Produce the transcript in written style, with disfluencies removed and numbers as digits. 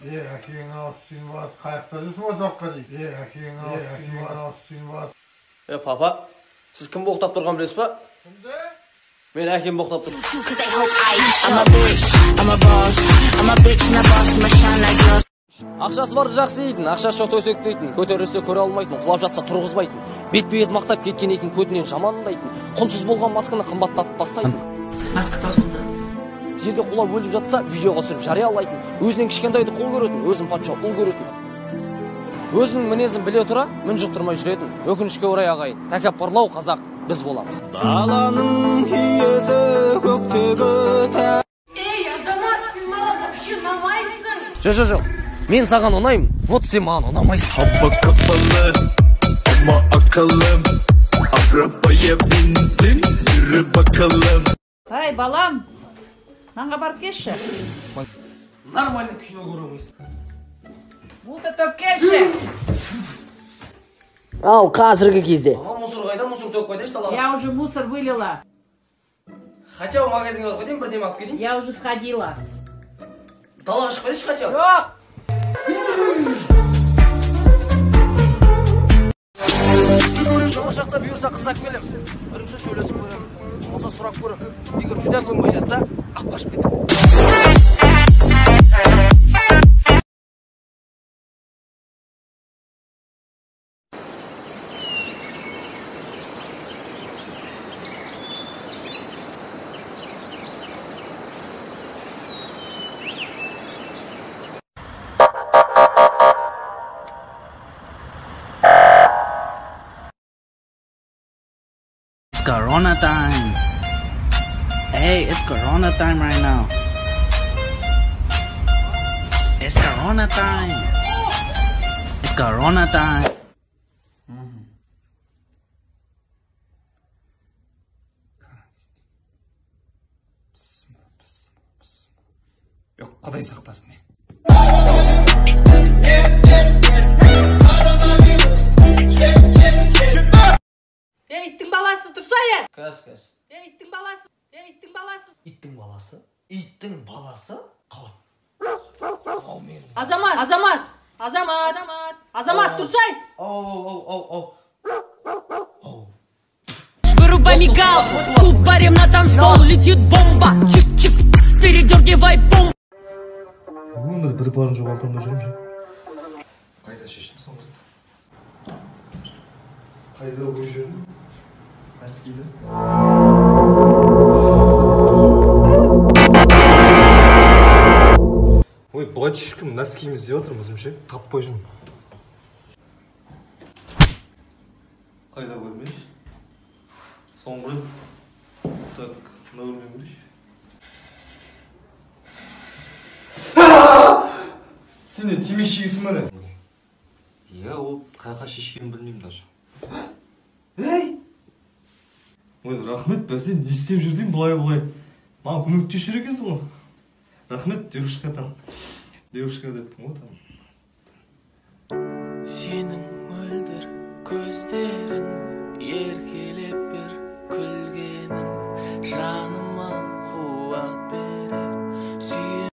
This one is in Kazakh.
Әкең ауызсың бас, қаяқта жүрсің осы уақытқа дейін. Әкең ауызсың бас. Папа, сіз кім боқтап тұрған білесіз ба? Кімді? Мен әкем боқтап тұрмын. Ақшасы барды жақсы дейтін, ақшасы жоқ төсек дейтін, көтерілсе көре алмайтын, құлап жатса тұрғызбайтын, бет-бет мақтап кеткен екен көтінен жамандайтын, құнсыз болған масканы қымбаттатып тастайтын. Маска таусылды. Жерде құлап өліп жатса, видеоға түсіріп жариялайтын, өзінен кішкентайды құл көретін, өзін патша ұл көретін. Өзінің мінезін біле тұра, мін жұқтырмай жүретін. Өкінішке орай ағайын, тәкаппарлау қазақ біз боламыз. Даланың киесі көктегі Эй, Азамат, сен маған вообще ұнамайсың. Жоқ. Мен саған ұнаймын, вот сен маған ұнамайсың. Хабба капалы, ама ақылым, арабая біндім, жүрі бақылым. Ай, балам, нанға барып келші. Нормально кино көремейсің. Мусор төк келші. Ал қазіргі кезде. Мусор қайда, мусор төк қойдайшы далаға. Я уже мусор вылила. Хотя бы магазинге алып қойдайын, бірден алып келейін. Я уже сходила. Далаға шықпайдайшы хотя бы. Жоқ. Болашақта бұйырса қызақ келем. Бірінші сөйлесіп көрем. Болса сұрақ көрем. Егер жүдә көнбей жатса, ақ қашып кетем. Corona time. Hey, it's Corona time right now. It's Corona time. It's Corona time. Yok, Құдай сақтасын. Иттің баласы тұрса е! Кәс. Иттің баласы! Иттің баласы! Иттің баласы? Иттің баласы? Қалай? Азамат, тұрсай! Вырубай мигалку, кубарем на танцпол, летит бомба, чик-чик, передергивай бомбу. Өмір бір барын жоғалтамай жүрмін. Қайда шештім соңғы? Қайда оқып жүрмін? Мәскейде. Ой, бұлай шіркім, носкиіміз деп отырмын өзімше. Таппай жүрмін. Қайда көрмейші? Соңғы рет. Так, мына көрмей көрейші. Сені тимей шегісің бәлі? Иә, ол қайқа шешкенін білмеймін даже. Ей! Ой, рахмет, бәсе, не істеп жүрдеймін бұлай. Маған көмектесіп екенсің ғой. Рахмет, девушка там. Девушка деп, вот там. Сенің мөлдір көздерің еркелі.